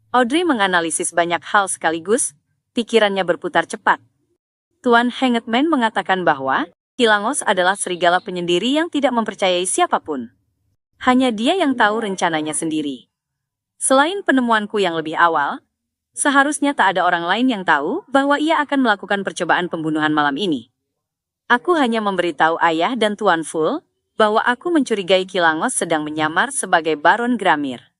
Audrey menganalisis banyak hal sekaligus, pikirannya berputar cepat. Tuan Hangman mengatakan bahwa Kilangos adalah serigala penyendiri yang tidak mempercayai siapapun. Hanya dia yang tahu rencananya sendiri. Selain penemuanku yang lebih awal, seharusnya tak ada orang lain yang tahu bahwa ia akan melakukan percobaan pembunuhan malam ini. Aku hanya memberitahu ayah dan Tuan Full bahwa aku mencurigai Kilangos sedang menyamar sebagai Baron Gramir.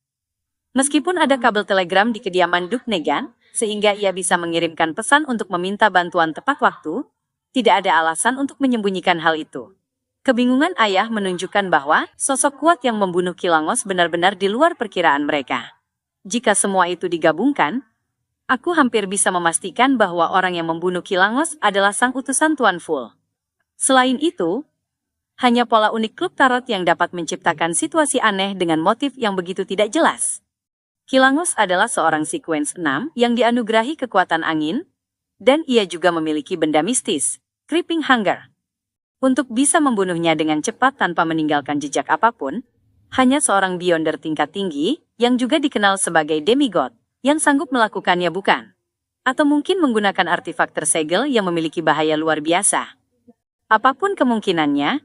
Meskipun ada kabel telegram di kediaman Duke Negan, sehingga ia bisa mengirimkan pesan untuk meminta bantuan tepat waktu, tidak ada alasan untuk menyembunyikan hal itu. Kebingungan ayah menunjukkan bahwa sosok kuat yang membunuh Kilangos benar-benar di luar perkiraan mereka. Jika semua itu digabungkan, aku hampir bisa memastikan bahwa orang yang membunuh Kilangos adalah sang utusan Tuan Full. Selain itu, hanya pola unik klub tarot yang dapat menciptakan situasi aneh dengan motif yang begitu tidak jelas. Kilangos adalah seorang Sequence 6 yang dianugerahi kekuatan angin, dan ia juga memiliki benda mistis, Creeping Hunger. Untuk bisa membunuhnya dengan cepat tanpa meninggalkan jejak apapun, hanya seorang Beyonder tingkat tinggi, yang juga dikenal sebagai demigod, yang sanggup melakukannya bukan? Atau mungkin menggunakan artefak tersegel yang memiliki bahaya luar biasa. Apapun kemungkinannya,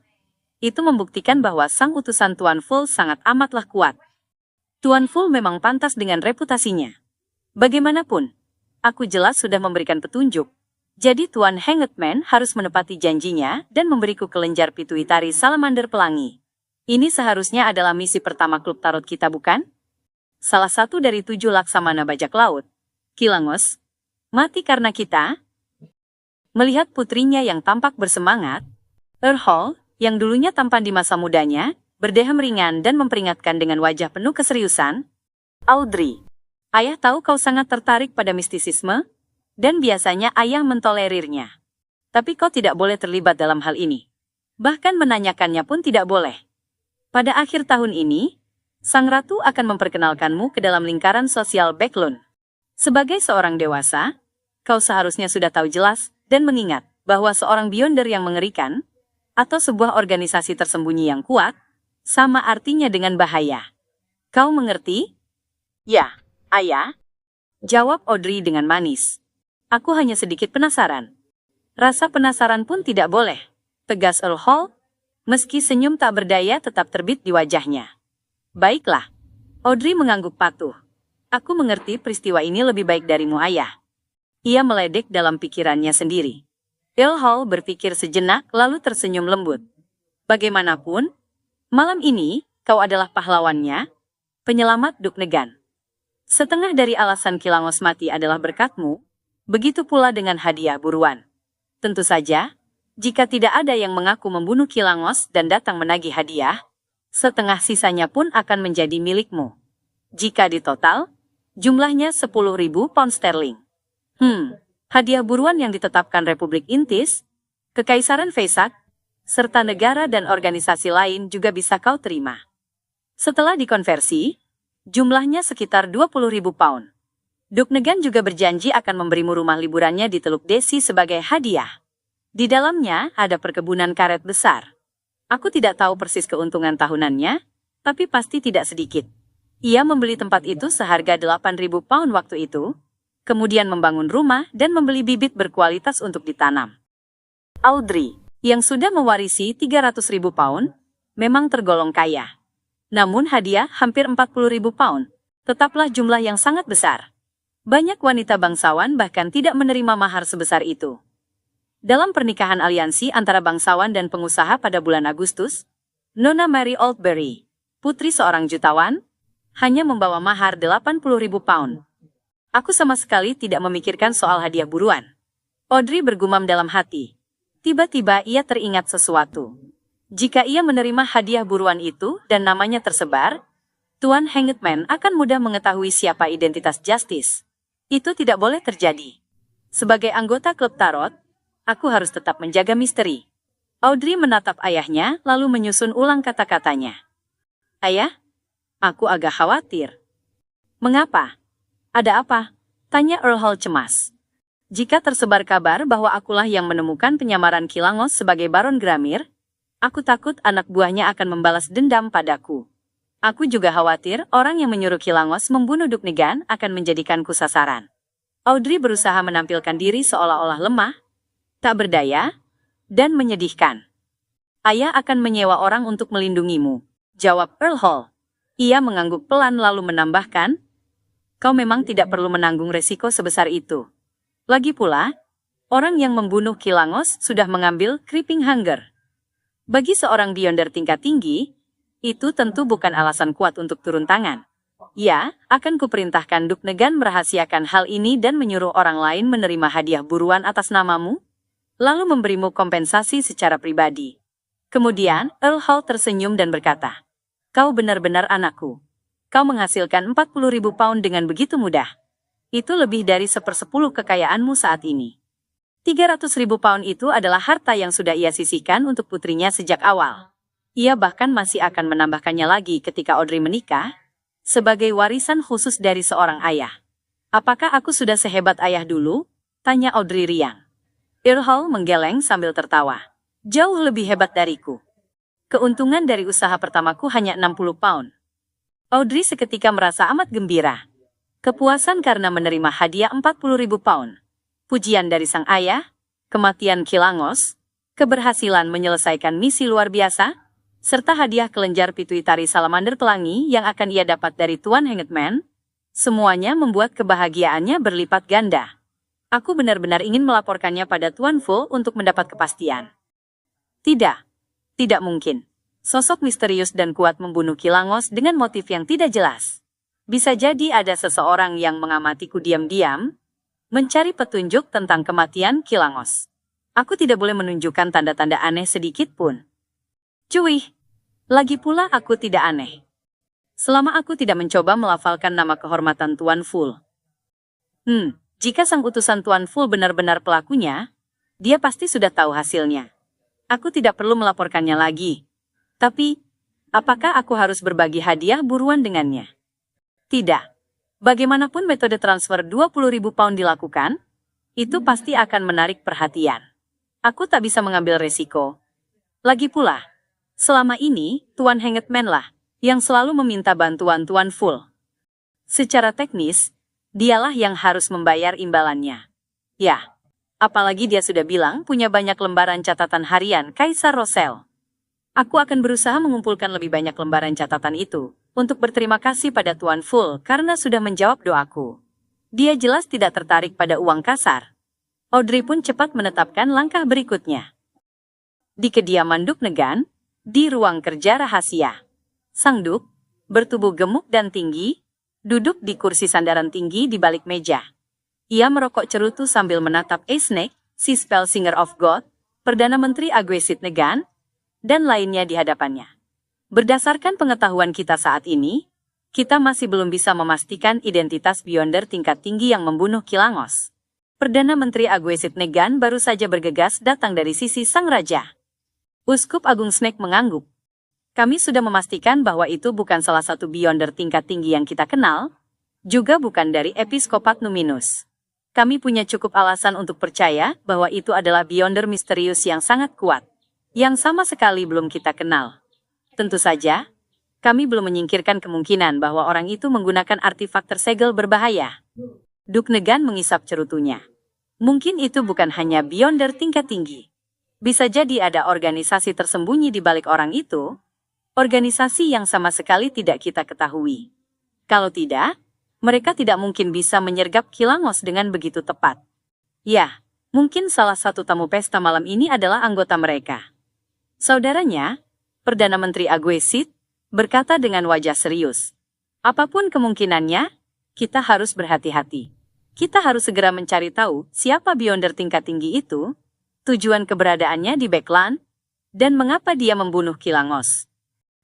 itu membuktikan bahwa sang utusan Tuan Full sangat amatlah kuat. Tuan Full memang pantas dengan reputasinya. Bagaimanapun, aku jelas sudah memberikan petunjuk. Jadi Tuan Hangman harus menepati janjinya dan memberiku kelenjar pituitari salamander pelangi. Ini seharusnya adalah misi pertama klub tarot kita, bukan? Salah satu dari 7 laksamana bajak laut, Kilangos, mati karena kita. Melihat putrinya yang tampak bersemangat, Earl Hall, yang dulunya tampan di masa mudanya, berdehem ringan dan memperingatkan dengan wajah penuh keseriusan, Audrey, ayah tahu kau sangat tertarik pada mistisisme, dan biasanya ayah mentolerirnya. Tapi kau tidak boleh terlibat dalam hal ini. Bahkan menanyakannya pun tidak boleh. Pada akhir tahun ini, Sang Ratu akan memperkenalkanmu ke dalam lingkaran sosial Backlund. Sebagai seorang dewasa, kau seharusnya sudah tahu jelas dan mengingat bahwa seorang Beyonder yang mengerikan, atau sebuah organisasi tersembunyi yang kuat, sama artinya dengan bahaya. Kau mengerti? Ya, ayah. Jawab Audrey dengan manis. Aku hanya sedikit penasaran. Rasa penasaran pun tidak boleh, tegas Earl Hall, meski senyum tak berdaya tetap terbit di wajahnya. Baiklah. Audrey mengangguk patuh. Aku mengerti peristiwa ini lebih baik darimu, ayah. Ia meledek dalam pikirannya sendiri. Earl Hall berpikir sejenak lalu tersenyum lembut. Bagaimanapun, malam ini, kau adalah pahlawannya, penyelamat Duke Negan. Setengah dari alasan Kilangos mati adalah berkatmu, begitu pula dengan hadiah buruan. Tentu saja, jika tidak ada yang mengaku membunuh Kilangos dan datang menagih hadiah, setengah sisanya pun akan menjadi milikmu. Jika ditotal, jumlahnya 10.000 pound sterling. Hadiah buruan yang ditetapkan Republik Intis, Kekaisaran Vesak, serta negara dan organisasi lain juga bisa kau terima. Setelah dikonversi, jumlahnya sekitar 20.000 pound. Duke Negan juga berjanji akan memberimu rumah liburannya di Teluk Desi sebagai hadiah. Di dalamnya ada perkebunan karet besar. Aku tidak tahu persis keuntungan tahunannya, tapi pasti tidak sedikit. Ia membeli tempat itu seharga 8.000 pound waktu itu, kemudian membangun rumah dan membeli bibit berkualitas untuk ditanam. Audrey, yang sudah mewarisi 300.000 pound, memang tergolong kaya. Namun hadiah hampir 40.000 pound, tetaplah jumlah yang sangat besar. Banyak wanita bangsawan bahkan tidak menerima mahar sebesar itu. Dalam pernikahan aliansi antara bangsawan dan pengusaha pada bulan Agustus, Nona Mary Oldbury, putri seorang jutawan, hanya membawa mahar 80.000 pound. Aku sama sekali tidak memikirkan soal hadiah buruan. Audrey bergumam dalam hati. Tiba-tiba ia teringat sesuatu. Jika ia menerima hadiah buruan itu dan namanya tersebar, Tuan Hangman akan mudah mengetahui siapa identitas Justice. Itu tidak boleh terjadi. Sebagai anggota klub tarot, aku harus tetap menjaga misteri. Audrey menatap ayahnya lalu menyusun ulang kata-katanya. Ayah, aku agak khawatir. Mengapa? Ada apa? Tanya Earl Hall cemas. Jika tersebar kabar bahwa akulah yang menemukan penyamaran Kilangos sebagai Baron Gramir, aku takut anak buahnya akan membalas dendam padaku. Aku juga khawatir orang yang menyuruh Kilangos membunuh Duknegan akan menjadikanku sasaran. Audrey berusaha menampilkan diri seolah-olah lemah, tak berdaya, dan menyedihkan. Ayah akan menyewa orang untuk melindungimu, jawab Earl Hall. Ia mengangguk pelan lalu menambahkan, kau memang tidak perlu menanggung resiko sebesar itu. Lagi pula, orang yang membunuh Kilangos sudah mengambil Creeping Hunger. Bagi seorang Beyonder tingkat tinggi, itu tentu bukan alasan kuat untuk turun tangan. Ya, akan kuperintahkan Duknegan merahasiakan hal ini dan menyuruh orang lain menerima hadiah buruan atas namamu, lalu memberimu kompensasi secara pribadi. Kemudian, Earl Hall tersenyum dan berkata, kau benar-benar anakku. Kau menghasilkan 40.000 pound dengan begitu mudah. Itu lebih dari 1/10 kekayaanmu saat ini. 300.000 pound itu adalah harta yang sudah ia sisihkan untuk putrinya sejak awal. Ia bahkan masih akan menambahkannya lagi ketika Audrey menikah, sebagai warisan khusus dari seorang ayah. Apakah aku sudah sehebat ayah dulu? Tanya Audrey riang. Earl Hall menggeleng sambil tertawa. Jauh lebih hebat dariku. Keuntungan dari usaha pertamaku hanya 60 pound. Audrey seketika merasa amat gembira. Kepuasan karena menerima hadiah 40.000 pound. Pujian dari sang ayah, kematian Kilangos, keberhasilan menyelesaikan misi luar biasa, serta hadiah kelenjar pituitari salamander pelangi yang akan ia dapat dari Tuan Hangman, semuanya membuat kebahagiaannya berlipat ganda. Aku benar-benar ingin melaporkannya pada Tuan Full untuk mendapat kepastian. Tidak, tidak mungkin. Sosok misterius dan kuat membunuh Kilangos dengan motif yang tidak jelas. Bisa jadi ada seseorang yang mengamatiku diam-diam, mencari petunjuk tentang kematian Kilangos. Aku tidak boleh menunjukkan tanda-tanda aneh sedikit pun. Cuy, lagi pula aku tidak aneh. Selama aku tidak mencoba melafalkan nama kehormatan Tuan Full. Jika sang utusan Tuan Full benar-benar pelakunya, dia pasti sudah tahu hasilnya. Aku tidak perlu melaporkannya lagi. Tapi, apakah aku harus berbagi hadiah buruan dengannya? Tidak. Bagaimanapun metode transfer 20.000 pound dilakukan, itu pasti akan menarik perhatian. Aku tak bisa mengambil resiko. Lagi pula, selama ini, Tuan Hangman lah yang selalu meminta bantuan Tuan Full. Secara teknis, dialah yang harus membayar imbalannya. Ya, apalagi dia sudah bilang punya banyak lembaran catatan harian Kaisar Rosel. Aku akan berusaha mengumpulkan lebih banyak lembaran catatan itu untuk berterima kasih pada Tuan Full karena sudah menjawab doaku. Dia jelas tidak tertarik pada uang kasar. Audrey pun cepat menetapkan langkah berikutnya. Di kediaman Duknegan, di ruang kerja rahasia, sang Duk, bertubuh gemuk dan tinggi, duduk di kursi sandaran tinggi di balik meja. Ia merokok cerutu sambil menatap Snake, si Spellsinger of God, Perdana Menteri Agwesit Negan, dan lainnya di hadapannya. Berdasarkan pengetahuan kita saat ini, kita masih belum bisa memastikan identitas Beyonder tingkat tinggi yang membunuh Kilangos. Perdana Menteri Agwesit Negan baru saja bergegas datang dari sisi sang raja. Uskup Agung Snake mengangguk. Kami sudah memastikan bahwa itu bukan salah satu Beyonder tingkat tinggi yang kita kenal, juga bukan dari Episkopat Numinus. Kami punya cukup alasan untuk percaya bahwa itu adalah Beyonder misterius yang sangat kuat, yang sama sekali belum kita kenal. Tentu saja, kami belum menyingkirkan kemungkinan bahwa orang itu menggunakan artefak tersegel berbahaya. Duknegan mengisap cerutunya. Mungkin itu bukan hanya Beyonder tingkat tinggi. Bisa jadi ada organisasi tersembunyi di balik orang itu, organisasi yang sama sekali tidak kita ketahui. Kalau tidak, mereka tidak mungkin bisa menyergap Kilangos dengan begitu tepat. Ya, mungkin salah satu tamu pesta malam ini adalah anggota mereka. Saudaranya, Perdana Menteri Agwesit, berkata dengan wajah serius. Apapun kemungkinannya, kita harus berhati-hati. Kita harus segera mencari tahu siapa Beyonder tingkat tinggi itu, tujuan keberadaannya di Backland, dan mengapa dia membunuh Kilangos.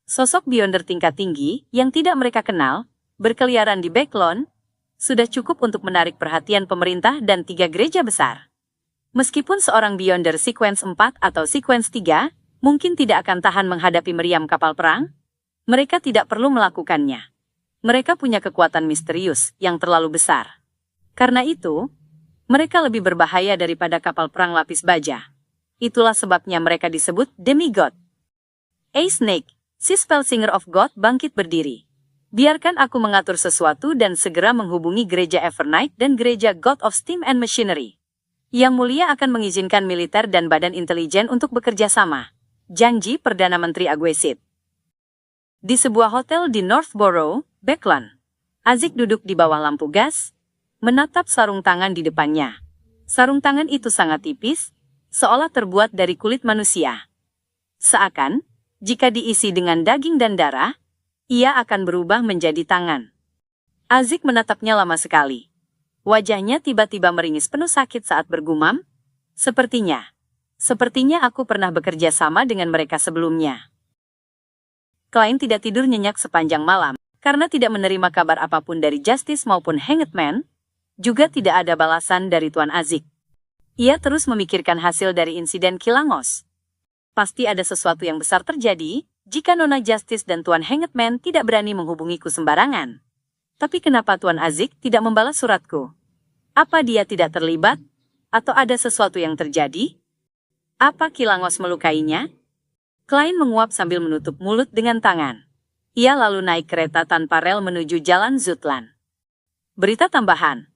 Sosok Beyonder tingkat tinggi yang tidak mereka kenal, berkeliaran di Backland, sudah cukup untuk menarik perhatian pemerintah dan 3 gereja besar. Meskipun seorang Beyonder Sequence 4 atau Sequence 3, mungkin tidak akan tahan menghadapi meriam kapal perang, mereka tidak perlu melakukannya. Mereka punya kekuatan misterius yang terlalu besar. Karena itu, mereka lebih berbahaya daripada kapal perang lapis baja. Itulah sebabnya mereka disebut demigod. Snake, Si Spellsinger of God bangkit berdiri. Biarkan aku mengatur sesuatu dan segera menghubungi gereja Evernight dan gereja God of Steam and Machinery. Yang Mulia akan mengizinkan militer dan badan intelijen untuk bekerja sama. Janji Perdana Menteri Aguesit. Di sebuah hotel di Northborough, Beckland, Azik duduk di bawah lampu gas, menatap sarung tangan di depannya. Sarung tangan itu sangat tipis, seolah terbuat dari kulit manusia. Seakan, jika diisi dengan daging dan darah, ia akan berubah menjadi tangan. Azik menatapnya lama sekali. Wajahnya tiba-tiba meringis penuh sakit saat bergumam, Sepertinya aku pernah bekerja sama dengan mereka sebelumnya. Klein tidak tidur nyenyak sepanjang malam, karena tidak menerima kabar apapun dari Justice maupun Hanged Man, juga tidak ada balasan dari Tuan Azik. Ia terus memikirkan hasil dari insiden Kilangos. Pasti ada sesuatu yang besar terjadi, jika Nona Justice dan Tuan Hanged Man tidak berani menghubungiku sembarangan. Tapi kenapa Tuan Azik tidak membalas suratku? Apa dia tidak terlibat? Atau ada sesuatu yang terjadi? Apa Kilangos melukainya? Klein menguap sambil menutup mulut dengan tangan. Ia lalu naik kereta tanpa rel menuju Jalan Zutlan. Berita tambahan.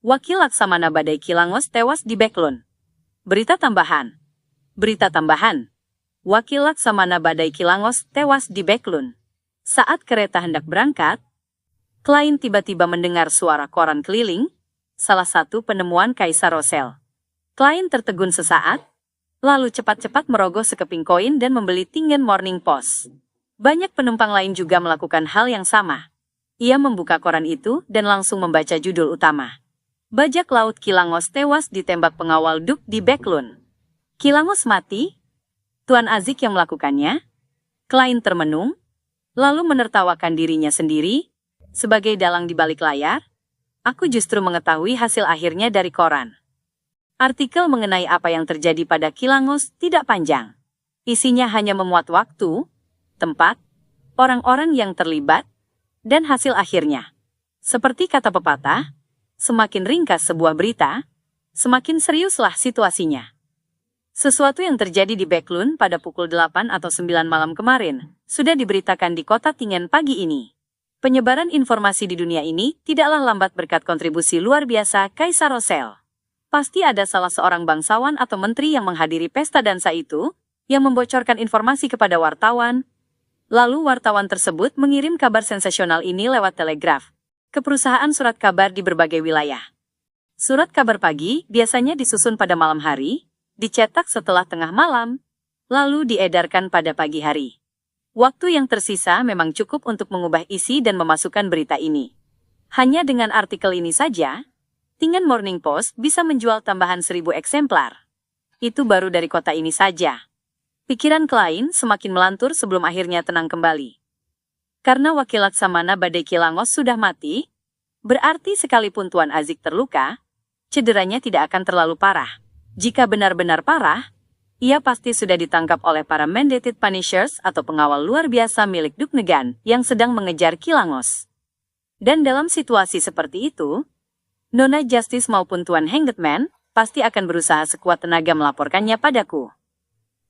Wakil Laksamana Badai Kilangos tewas di Beklun. Berita tambahan. Wakil Laksamana Badai Kilangos tewas di Beklun. Saat kereta hendak berangkat, Klein tiba-tiba mendengar suara koran keliling, salah satu penemuan Kaisar Rosel. Klein tertegun sesaat, lalu cepat-cepat merogoh sekeping koin dan membeli Tingen Morning Post. Banyak penumpang lain juga melakukan hal yang sama. Ia membuka koran itu dan langsung membaca judul utama. Bajak laut Kilangos tewas ditembak pengawal Duk di Beklun. Kilangos mati? Tuan Azik yang melakukannya? Klein termenung, lalu menertawakan dirinya sendiri. Sebagai dalang di balik layar, aku justru mengetahui hasil akhirnya dari koran. Artikel mengenai apa yang terjadi pada Kilangos tidak panjang. Isinya hanya memuat waktu, tempat, orang-orang yang terlibat, dan hasil akhirnya. Seperti kata pepatah, semakin ringkas sebuah berita, semakin seriuslah situasinya. Sesuatu yang terjadi di Beklun pada pukul 8 atau 9 malam kemarin, sudah diberitakan di kota Tingen pagi ini. Penyebaran informasi di dunia ini tidaklah lambat berkat kontribusi luar biasa Kaisar Rosel. Pasti ada salah seorang bangsawan atau menteri yang menghadiri pesta dansa itu, yang membocorkan informasi kepada wartawan. Lalu wartawan tersebut mengirim kabar sensasional ini lewat telegraf ke perusahaan surat kabar di berbagai wilayah. Surat kabar pagi biasanya disusun pada malam hari, dicetak setelah tengah malam, lalu diedarkan pada pagi hari. Waktu yang tersisa memang cukup untuk mengubah isi dan memasukkan berita ini. Hanya dengan artikel ini saja, Tingen Morning Post bisa menjual tambahan 1000 eksemplar. Itu baru dari kota ini saja. Pikiran Klein semakin melantur sebelum akhirnya tenang kembali. Karena Wakil Laksamana Badai Kilangos sudah mati, berarti sekalipun Tuan Azik terluka, cederanya tidak akan terlalu parah. Jika benar-benar parah, ia pasti sudah ditangkap oleh para Mandated Punishers atau pengawal luar biasa milik Duknegan yang sedang mengejar Kilangos. Dan dalam situasi seperti itu, Nona Justice maupun Tuan Hanged Man pasti akan berusaha sekuat tenaga melaporkannya padaku.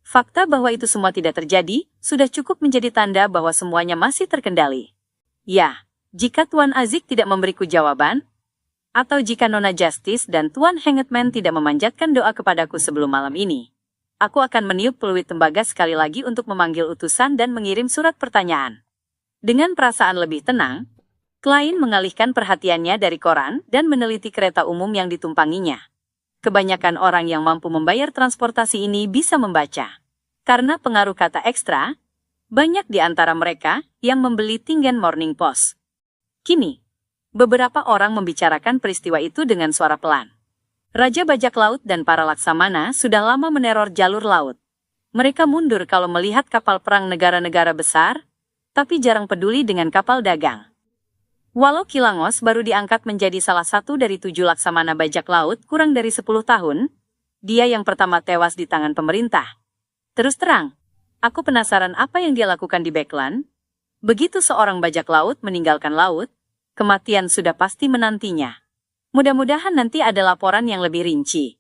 Fakta bahwa itu semua tidak terjadi sudah cukup menjadi tanda bahwa semuanya masih terkendali. Ya, jika Tuan Azik tidak memberiku jawaban, atau jika Nona Justice dan Tuan Hanged Man tidak memanjatkan doa kepadaku sebelum malam ini, aku akan meniup peluit tembaga sekali lagi untuk memanggil utusan dan mengirim surat pertanyaan. Dengan perasaan lebih tenang, Klein mengalihkan perhatiannya dari koran dan meneliti kereta umum yang ditumpanginya. Kebanyakan orang yang mampu membayar transportasi ini bisa membaca. Karena pengaruh kata ekstra, banyak di antara mereka yang membeli Tingen Morning Post. Kini, beberapa orang membicarakan peristiwa itu dengan suara pelan. Raja Bajak Laut dan para laksamana sudah lama meneror jalur laut. Mereka mundur kalau melihat kapal perang negara-negara besar, tapi jarang peduli dengan kapal dagang. Walau Kilangos baru diangkat menjadi salah satu dari 7 laksamana bajak laut kurang dari 10 tahun, dia yang pertama tewas di tangan pemerintah. Terus terang, aku penasaran apa yang dia lakukan di Beckland. Begitu seorang bajak laut meninggalkan laut, kematian sudah pasti menantinya. Mudah-mudahan nanti ada laporan yang lebih rinci.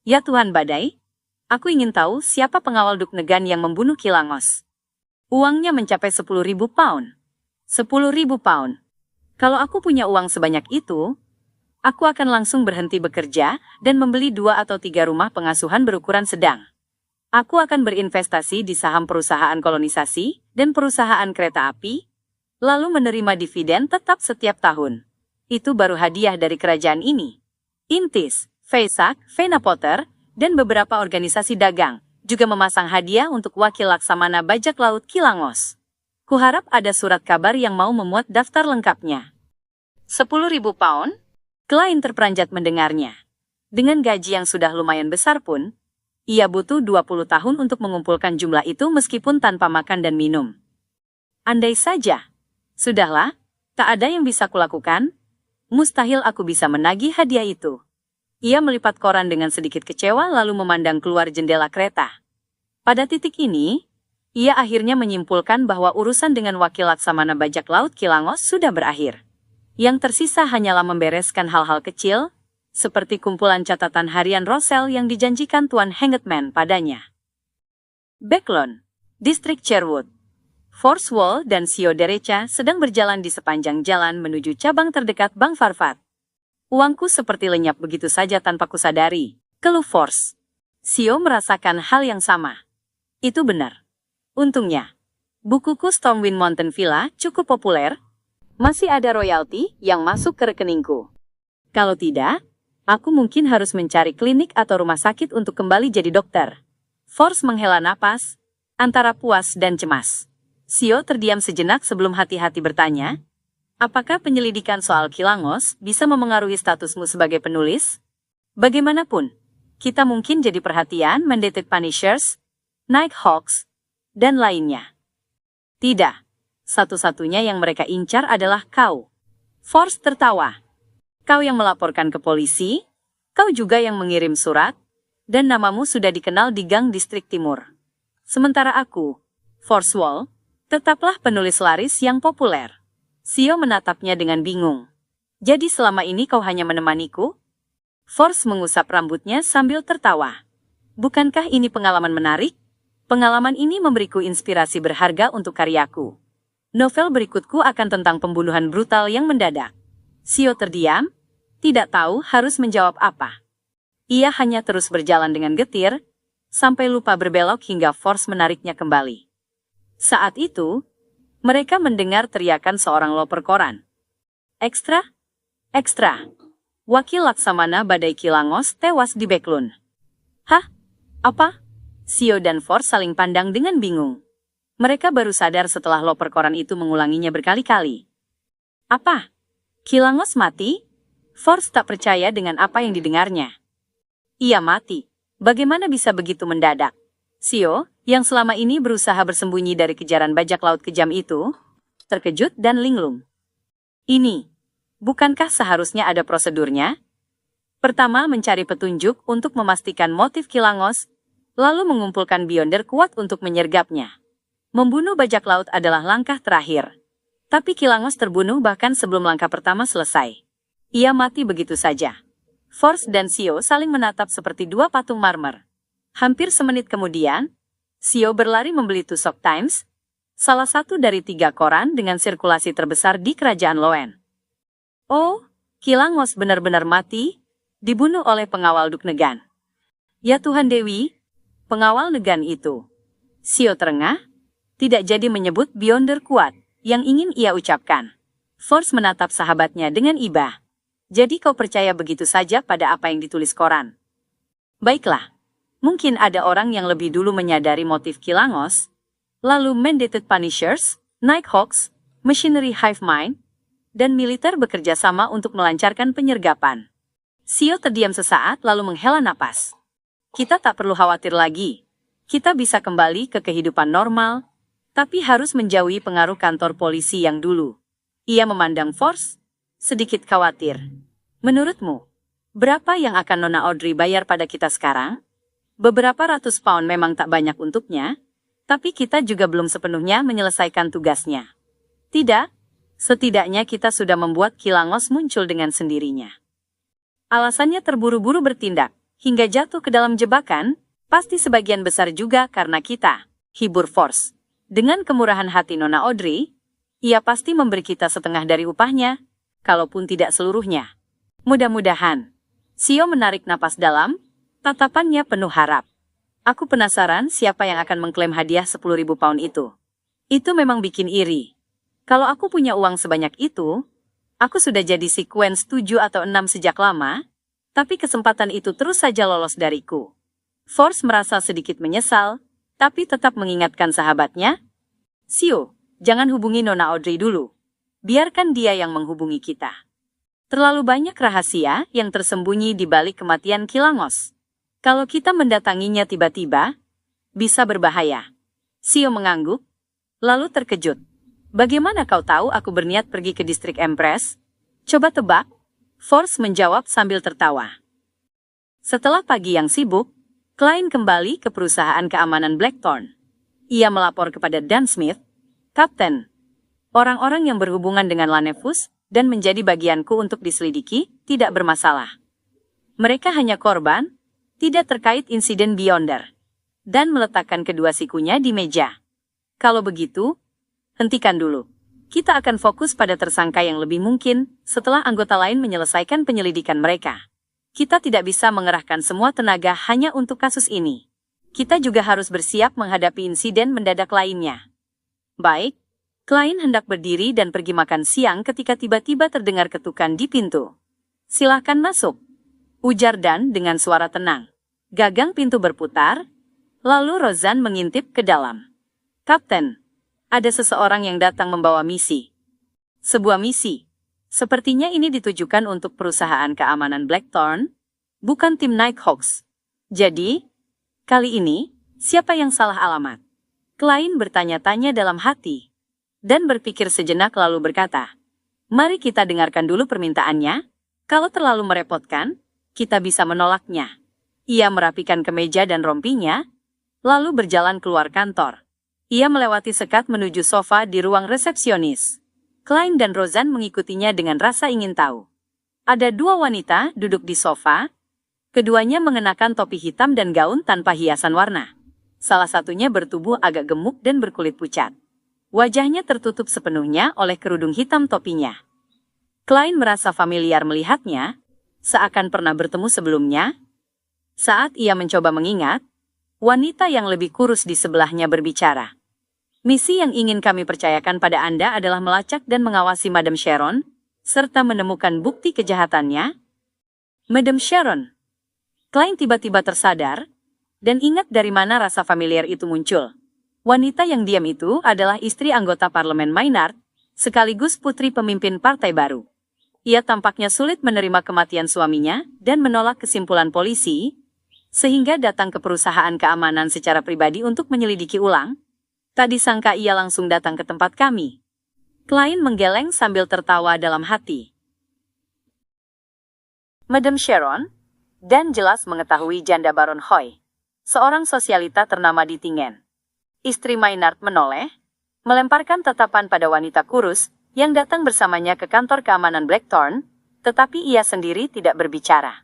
Ya Tuhan Badai, Aku ingin tahu siapa pengawal Duknegan yang membunuh Kilangos. Uangnya mencapai 10.000 pound. 10.000 pound. Kalau aku punya uang sebanyak itu, aku akan langsung berhenti bekerja dan membeli 2 atau 3 rumah pengasuhan berukuran sedang. Aku akan berinvestasi di saham perusahaan kolonisasi dan perusahaan kereta api, lalu menerima dividen tetap setiap tahun. Itu baru hadiah dari kerajaan ini. Intis, Faisak, Vena Potter, dan beberapa organisasi dagang juga memasang hadiah untuk wakil Laksamana Bajak Laut Kilangos. Kuharap ada surat kabar yang mau memuat daftar lengkapnya. 10.000 pound? Klien terperanjat mendengarnya. Dengan gaji yang sudah lumayan besar pun, ia butuh 20 tahun untuk mengumpulkan jumlah itu meskipun tanpa makan dan minum. Andai saja. Sudahlah, tak ada yang bisa kulakukan. Mustahil aku bisa menagih hadiah itu. Ia melipat koran dengan sedikit kecewa lalu memandang keluar jendela kereta. Pada titik ini, ia akhirnya menyimpulkan bahwa urusan dengan wakil Laksamana Bajak Laut Kilangos sudah berakhir. Yang tersisa hanyalah membereskan hal-hal kecil, seperti kumpulan catatan harian Rosel yang dijanjikan Tuan Hangman padanya. Backlon, Distrik Sherwood. Forswell dan Sio Derecha sedang berjalan di sepanjang jalan menuju cabang terdekat Bank Farfat. Uangku seperti lenyap begitu saja tanpa kusadari, keluh Force. Sio merasakan hal yang sama. Itu benar. Untungnya, bukuku Stormwind Mountain Villa cukup populer. Masih ada royalti yang masuk ke rekeningku. Kalau tidak, aku mungkin harus mencari klinik atau rumah sakit untuk kembali jadi dokter. Force menghela napas, antara puas dan cemas. Sio terdiam sejenak sebelum hati-hati bertanya, apakah penyelidikan soal Kilangos bisa memengaruhi statusmu sebagai penulis? Bagaimanapun, kita mungkin jadi perhatian Mandated Punishers, Nighthawks, dan lainnya. Tidak, satu-satunya yang mereka incar adalah kau. Force tertawa. Kau yang melaporkan ke polisi, kau juga yang mengirim surat, dan namamu sudah dikenal di gang distrik timur. Sementara aku, Forswell, tetaplah penulis laris yang populer. Sio menatapnya dengan bingung. Jadi selama ini kau hanya menemaniku? Force mengusap rambutnya sambil tertawa. Bukankah ini pengalaman menarik? Pengalaman ini memberiku inspirasi berharga untuk karyaku. Novel berikutku akan tentang pembunuhan brutal yang mendadak. Sio terdiam, tidak tahu harus menjawab apa. Ia hanya terus berjalan dengan getir, sampai lupa berbelok hingga Force menariknya kembali. Saat itu, mereka mendengar teriakan seorang loper koran. Ekstra? Ekstra! Wakil Laksamana Badai Kilangos tewas di Backlon. Hah? Apa? Sio dan Force saling pandang dengan bingung. Mereka baru sadar setelah loper koran itu mengulanginya berkali-kali. Apa? Kilangos mati? Force tak percaya dengan apa yang didengarnya. Ia mati. Bagaimana bisa begitu mendadak? Sio, yang selama ini berusaha bersembunyi dari kejaran bajak laut kejam itu, terkejut dan linglung. Ini, bukankah seharusnya ada prosedurnya? Pertama, mencari petunjuk untuk memastikan motif Kilangos, lalu mengumpulkan beyonder kuat untuk menyergapnya. Membunuh bajak laut adalah langkah terakhir. Tapi Kilangos terbunuh bahkan sebelum langkah pertama selesai. Ia mati begitu saja. Force dan Sio saling menatap seperti dua patung marmer. Hampir semenit kemudian, Sio berlari membeli Tusok Times, salah satu dari 3 koran dengan sirkulasi terbesar di kerajaan Loen. Oh, Kilangos benar-benar mati, dibunuh oleh pengawal Duknegan. Ya Tuhan Dewi, pengawal Negan itu. Sio terengah, tidak jadi menyebut beyonder kuat yang ingin ia ucapkan. Force menatap sahabatnya dengan iba. Jadi kau percaya begitu saja pada apa yang ditulis koran? Baiklah, mungkin ada orang yang lebih dulu menyadari motif Kilangos, lalu Mandated Punishers, Nighthawks, Machinery Hive Mind, dan militer bekerja sama untuk melancarkan penyergapan. Sio terdiam sesaat lalu menghela napas. Kita tak perlu khawatir lagi. Kita bisa kembali ke kehidupan normal, tapi harus menjauhi pengaruh kantor polisi yang dulu. Ia memandang Force, sedikit khawatir. Menurutmu, berapa yang akan Nona Audrey bayar pada kita sekarang? Beberapa ratus pound memang tak banyak untuknya, tapi kita juga belum sepenuhnya menyelesaikan tugasnya. Tidak, setidaknya kita sudah membuat Kilangos muncul dengan sendirinya. Alasannya terburu-buru bertindak, hingga jatuh ke dalam jebakan, Pasti sebagian besar juga karena kita, hibur Force. Dengan kemurahan hati Nona Audrey, ia pasti memberi kita setengah dari upahnya, kalaupun tidak seluruhnya. Mudah-mudahan. Sio menarik napas dalam, tatapannya penuh harap. Aku penasaran siapa yang akan mengklaim hadiah 10.000 pound itu. Itu memang bikin iri. Kalau aku punya uang sebanyak itu, aku sudah jadi sequence 7 atau 6 sejak lama, tapi kesempatan itu terus saja lolos dariku. Force merasa sedikit menyesal, tapi tetap mengingatkan sahabatnya, Sio, jangan hubungi Nona Audrey dulu. Biarkan dia yang menghubungi kita. Terlalu banyak rahasia yang tersembunyi di balik kematian Kilangos. Kalau kita mendatanginya tiba-tiba, bisa berbahaya. Sio mengangguk, lalu terkejut. Bagaimana kau tahu aku berniat pergi ke distrik Empress? Coba tebak. Force menjawab sambil tertawa. Setelah pagi yang sibuk, Klein kembali ke perusahaan keamanan Blackthorn. Ia melapor kepada Dan Smith, Kapten, orang-orang yang berhubungan dengan Lanevus dan menjadi bagianku untuk diselidiki tidak bermasalah. Mereka hanya korban, tidak terkait insiden Beyonder, dan meletakkan kedua sikunya di meja. Kalau begitu, hentikan dulu. Kita akan fokus pada tersangka yang lebih mungkin setelah anggota lain menyelesaikan penyelidikan mereka. Kita tidak bisa mengerahkan semua tenaga hanya untuk kasus ini. Kita juga harus bersiap menghadapi insiden mendadak lainnya. Baik, Klein hendak berdiri dan pergi makan siang ketika tiba-tiba terdengar ketukan di pintu. Silahkan masuk, ujar Dan dengan suara tenang. Gagang pintu berputar, lalu Rozan mengintip ke dalam. Kapten, ada seseorang yang datang membawa misi. Sebuah misi. Sepertinya ini ditujukan untuk perusahaan keamanan Blackthorn, bukan tim Nighthawks. Jadi, kali ini, siapa yang salah alamat? Klein bertanya-tanya dalam hati, dan berpikir sejenak lalu berkata, mari kita dengarkan dulu permintaannya, kalau terlalu merepotkan, kita bisa menolaknya. Ia merapikan kemeja dan rompinya, lalu berjalan keluar kantor. Ia melewati sekat menuju sofa di ruang resepsionis. Klein dan Rozan mengikutinya dengan rasa ingin tahu. Ada dua wanita duduk di sofa, keduanya mengenakan topi hitam dan gaun tanpa hiasan warna. Salah satunya bertubuh agak gemuk dan berkulit pucat. Wajahnya tertutup sepenuhnya oleh kerudung hitam topinya. Klein merasa familiar melihatnya, seakan pernah bertemu sebelumnya. Saat ia mencoba mengingat, wanita yang lebih kurus di sebelahnya berbicara. Misi yang ingin kami percayakan pada Anda adalah melacak dan mengawasi Madam Sharon, serta menemukan bukti kejahatannya. Madam Sharon. Klein tiba-tiba tersadar, dan ingat dari mana rasa familiar itu muncul. Wanita yang diam itu adalah istri anggota parlemen Maynard, sekaligus putri pemimpin partai baru. Ia tampaknya sulit menerima kematian suaminya dan menolak kesimpulan polisi, sehingga datang ke perusahaan keamanan secara pribadi untuk menyelidiki ulang. Tak disangka ia langsung datang ke tempat kami. Klein menggeleng sambil tertawa dalam hati. Madam Sharon, Dan jelas mengetahui janda Baron Hoy, seorang sosialita ternama di Tingen. Istri Maynard menoleh, melemparkan tatapan pada wanita kurus yang datang bersamanya ke kantor keamanan Blackthorn, tetapi ia sendiri tidak berbicara.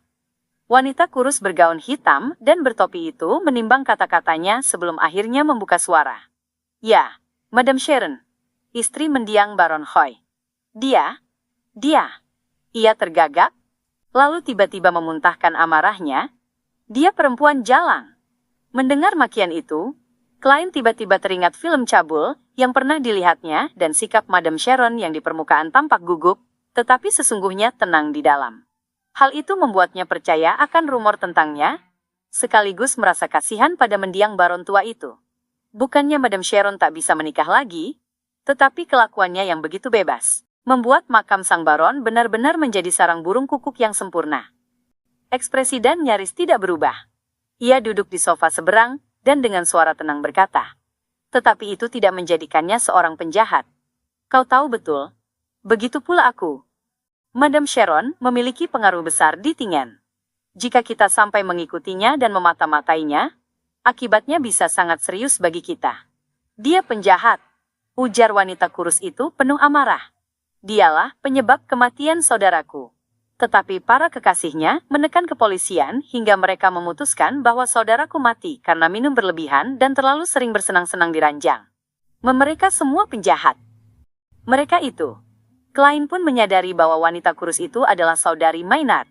Wanita kurus bergaun hitam dan bertopi itu menimbang kata-katanya sebelum akhirnya membuka suara. Ya, Madam Sharon, istri mendiang Baron Hoy. Dia. Ia tergagap, lalu tiba-tiba memuntahkan amarahnya. Dia perempuan jalang. Mendengar makian itu, Klein tiba-tiba teringat film cabul yang pernah dilihatnya dan sikap Madam Sharon yang di permukaan tampak gugup, tetapi sesungguhnya tenang di dalam. Hal itu membuatnya percaya akan rumor tentangnya, sekaligus merasa kasihan pada mendiang baron tua itu. Bukannya Madam Sharon tak bisa menikah lagi, tetapi kelakuannya yang begitu bebas, membuat makam sang baron benar-benar menjadi sarang burung kukuk yang sempurna. Ekspresi Dan nyaris tidak berubah. Ia duduk di sofa seberang, dan dengan suara tenang berkata, tetapi itu tidak menjadikannya seorang penjahat. Kau tahu betul, begitu pula aku. Madam Sharon memiliki pengaruh besar di Tingen. Jika kita sampai mengikutinya dan memata-matainya, akibatnya bisa sangat serius bagi kita. Dia penjahat, ujar wanita kurus itu penuh amarah. Dialah penyebab kematian saudaraku. Tetapi para kekasihnya menekan kepolisian hingga mereka memutuskan bahwa saudaraku mati karena minum berlebihan dan terlalu sering bersenang-senang di ranjang. Mereka semua penjahat. Mereka itu. Klein pun menyadari bahwa wanita kurus itu adalah saudari Maynard.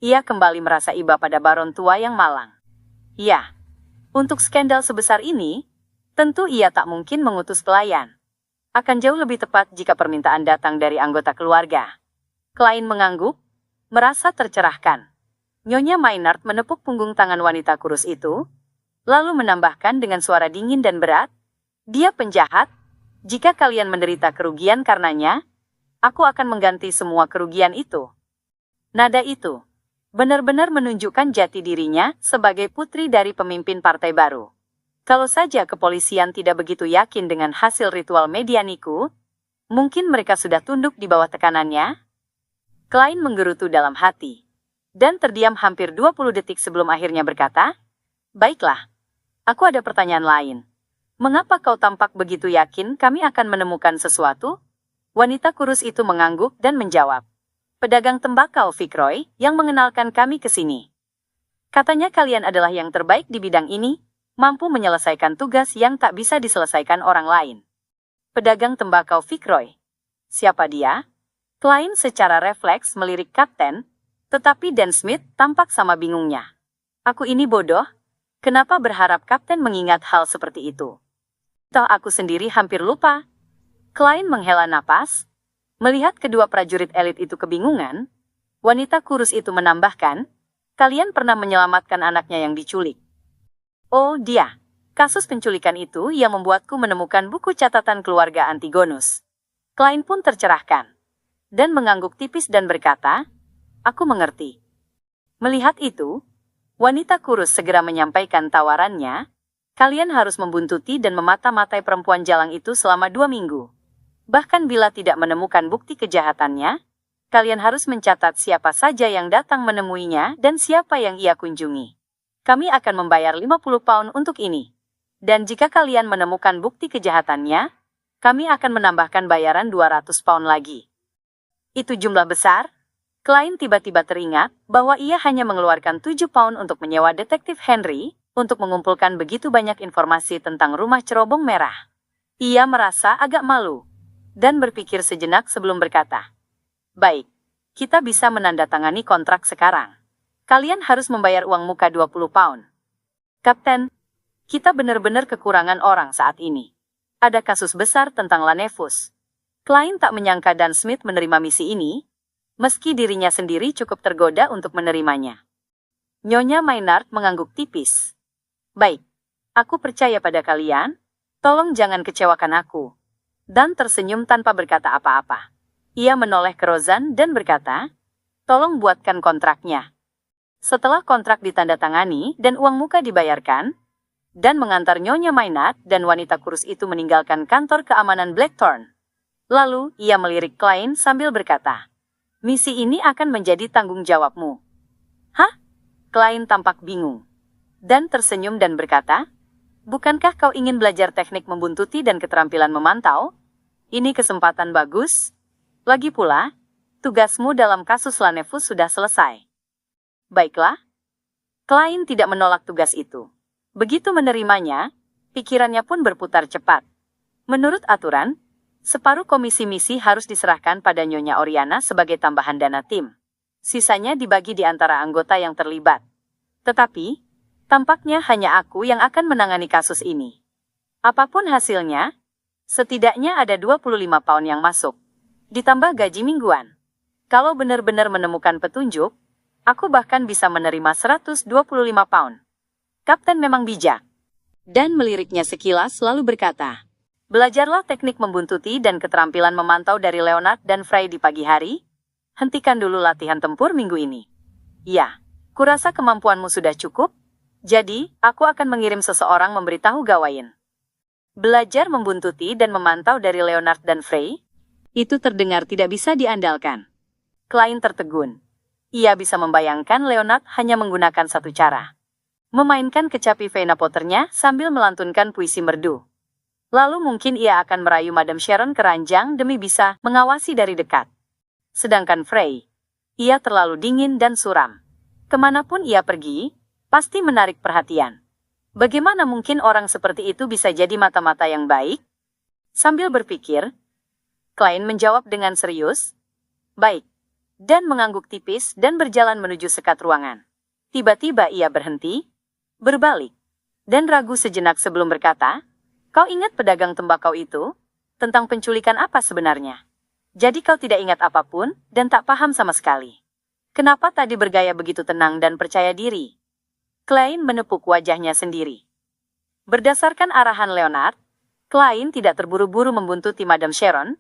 Ia kembali merasa iba pada baron tua yang malang. Ya, untuk skandal sebesar ini, tentu ia tak mungkin mengutus pelayan. Akan jauh lebih tepat jika permintaan datang dari anggota keluarga. Klein mengangguk, merasa tercerahkan. Nyonya Maynard menepuk punggung tangan wanita kurus itu, lalu menambahkan dengan suara dingin dan berat, "Dia penjahat. Jika kalian menderita kerugian karenanya, aku akan mengganti semua kerugian itu." Nada itu benar-benar menunjukkan jati dirinya sebagai putri dari pemimpin partai baru. Kalau saja kepolisian tidak begitu yakin dengan hasil ritual medianiku, mungkin mereka sudah tunduk di bawah tekanannya. Klein menggerutu dalam hati, dan terdiam hampir 20 detik sebelum akhirnya berkata, "Baiklah, aku ada pertanyaan lain. Mengapa kau tampak begitu yakin kami akan menemukan sesuatu?" Wanita kurus itu mengangguk dan menjawab, "Pedagang tembakau Fitzroy yang mengenalkan kami ke sini. Katanya kalian adalah yang terbaik di bidang ini, mampu menyelesaikan tugas yang tak bisa diselesaikan orang lain." Pedagang tembakau Fitzroy. Siapa dia? Klein secara refleks melirik kapten, tetapi Dan Smith tampak sama bingungnya. "Aku ini bodoh? Kenapa berharap kapten mengingat hal seperti itu? Toh aku sendiri hampir lupa." Klein menghela napas. Melihat kedua prajurit elit itu kebingungan, wanita kurus itu menambahkan, "Kalian pernah menyelamatkan anaknya yang diculik." "Oh, dia. Kasus penculikan itu yang membuatku menemukan buku catatan keluarga Antigonus." Klein pun tercerahkan dan mengangguk tipis dan berkata, "Aku mengerti." Melihat itu, wanita kurus segera menyampaikan tawarannya, "Kalian harus membuntuti dan memata-matai perempuan jalang itu selama 2 minggu. Bahkan bila tidak menemukan bukti kejahatannya, kalian harus mencatat siapa saja yang datang menemuinya dan siapa yang ia kunjungi. Kami akan membayar 50 pound untuk ini. Dan jika kalian menemukan bukti kejahatannya, kami akan menambahkan bayaran 200 pound lagi." Itu jumlah besar. Klein tiba-tiba teringat bahwa ia hanya mengeluarkan 7 pound untuk menyewa detektif Henry untuk mengumpulkan begitu banyak informasi tentang rumah cerobong merah. Ia merasa agak malu dan berpikir sejenak sebelum berkata, "Baik, kita bisa menandatangani kontrak sekarang. Kalian harus membayar uang muka 20 pound. Kapten, kita benar-benar kekurangan orang saat ini. Ada kasus besar tentang Lanevus." Klein tak menyangka Dan Smith menerima misi ini, meski dirinya sendiri cukup tergoda untuk menerimanya. Nyonya Maynard mengangguk tipis. "Baik, aku percaya pada kalian, tolong jangan kecewakan aku." Dan tersenyum tanpa berkata apa-apa. Ia menoleh ke Rozan dan berkata, "Tolong buatkan kontraknya." Setelah kontrak ditandatangani dan uang muka dibayarkan, dan mengantar Nyonya Maynard dan wanita kurus itu meninggalkan kantor keamanan Blackthorn. Lalu, ia melirik Klein sambil berkata, "Misi ini akan menjadi tanggung jawabmu." "Hah?" Klein tampak bingung. Dan tersenyum dan berkata, "Bukankah kau ingin belajar teknik membuntuti dan keterampilan memantau? Ini kesempatan bagus. Lagi pula, tugasmu dalam kasus Lanevus sudah selesai." "Baiklah." Klein tidak menolak tugas itu. Begitu menerimanya, pikirannya pun berputar cepat. Menurut aturan, separuh komisi misi harus diserahkan pada Nyonya Oriana sebagai tambahan dana tim. Sisanya dibagi di antara anggota yang terlibat. Tetapi, tampaknya hanya aku yang akan menangani kasus ini. Apapun hasilnya, setidaknya ada 25 pound yang masuk. Ditambah gaji mingguan. Kalau benar-benar menemukan petunjuk, aku bahkan bisa menerima 125 pound. Kapten memang bijak. Dan meliriknya sekilas lalu berkata, "Belajarlah teknik membuntuti dan keterampilan memantau dari Leonard dan Frey di pagi hari. Hentikan dulu latihan tempur minggu ini." "Ya, kurasa kemampuanmu sudah cukup. Jadi, aku akan mengirim seseorang memberitahu Gawain." Belajar membuntuti dan memantau dari Leonard dan Frey? Itu terdengar tidak bisa diandalkan. Klein tertegun. Ia bisa membayangkan Leonard hanya menggunakan satu cara. Memainkan kecapi Vena Potternya sambil melantunkan puisi merdu. Lalu mungkin ia akan merayu Madam Sharon ke ranjang demi bisa mengawasi dari dekat. Sedangkan Frey, Ia terlalu dingin dan suram. Kemanapun ia pergi, pasti menarik perhatian. Bagaimana mungkin orang seperti itu bisa jadi mata-mata yang baik? Sambil berpikir, Klein menjawab dengan serius, "Baik," dan mengangguk tipis dan berjalan menuju sekat ruangan. Tiba-tiba ia berhenti, berbalik, dan ragu sejenak sebelum berkata, "Kau ingat pedagang tembakau itu? Tentang penculikan apa sebenarnya? Jadi kau tidak ingat apapun dan tak paham sama sekali. Kenapa tadi bergaya begitu tenang dan percaya diri?" Klein menepuk wajahnya sendiri. Berdasarkan arahan Leonard, Klein tidak terburu-buru membuntuti Madam Sharon,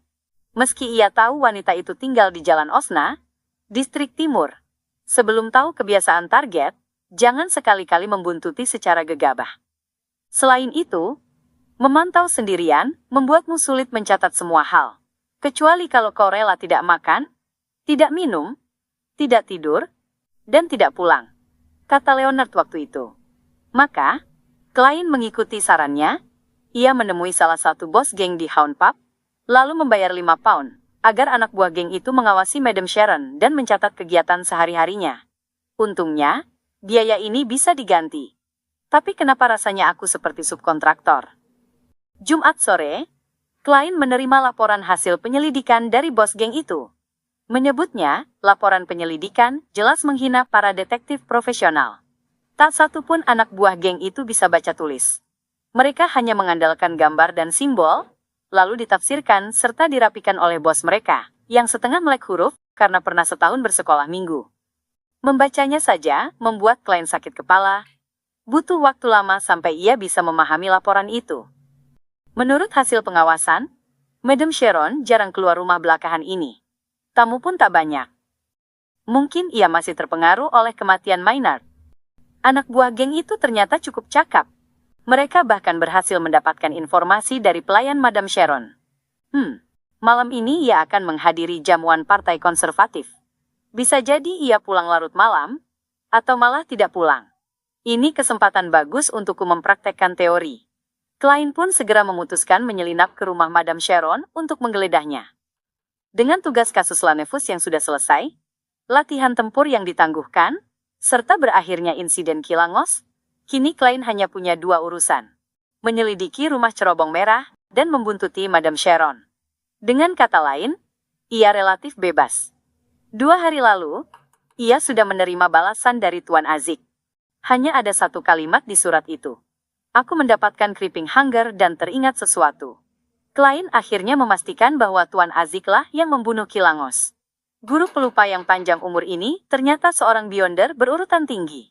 meski ia tahu wanita itu tinggal di Jalan Osna, Distrik Timur. Sebelum tahu kebiasaan target, jangan sekali-kali membuntuti secara gegabah. Selain itu, memantau sendirian membuatmu sulit mencatat semua hal. Kecuali kalau kau rela tidak makan, tidak minum, tidak tidur, dan tidak pulang, kata Leonard waktu itu. Maka, Klein mengikuti sarannya. Ia menemui salah satu bos geng di Hound Pub, lalu membayar 5 pound, agar anak buah geng itu mengawasi Madam Sharon dan mencatat kegiatan sehari-harinya. Untungnya, biaya ini bisa diganti. Tapi kenapa rasanya aku seperti subkontraktor? Jumat sore, Klein menerima laporan hasil penyelidikan dari bos geng itu. Menyebutnya, laporan penyelidikan jelas menghina para detektif profesional. Tak satu pun anak buah geng itu bisa baca tulis. Mereka hanya mengandalkan gambar dan simbol, lalu ditafsirkan serta dirapikan oleh bos mereka, yang setengah melek huruf karena pernah setahun bersekolah minggu. Membacanya saja membuat Klein sakit kepala. Butuh waktu lama sampai ia bisa memahami laporan itu. Menurut hasil pengawasan, Madam Sharon jarang keluar rumah belakangan ini. Tamu pun tak banyak. Mungkin ia masih terpengaruh oleh kematian Maynard. Anak buah geng itu ternyata cukup cakap. Mereka bahkan berhasil mendapatkan informasi dari pelayan Madam Sharon. Malam ini ia akan menghadiri jamuan Partai Konservatif. Bisa jadi ia pulang larut malam, atau malah tidak pulang. Ini kesempatan bagus untukku mempraktekkan teori. Klein pun segera memutuskan menyelinap ke rumah Madam Sharon untuk menggeledahnya. Dengan tugas kasus Lanevus yang sudah selesai, latihan tempur yang ditangguhkan, serta berakhirnya insiden Kilangos, kini Klein hanya punya 2 urusan. Menyelidiki rumah cerobong merah dan membuntuti Madam Sharon. Dengan kata lain, ia relatif bebas. 2 hari lalu, ia sudah menerima balasan dari Tuan Azik. Hanya ada satu kalimat di surat itu. "Aku mendapatkan creeping hunger dan teringat sesuatu." Klein akhirnya memastikan bahwa Tuan Aziklah yang membunuh Kilangos. Guru pelupa yang panjang umur ini ternyata seorang beyonder berurutan tinggi.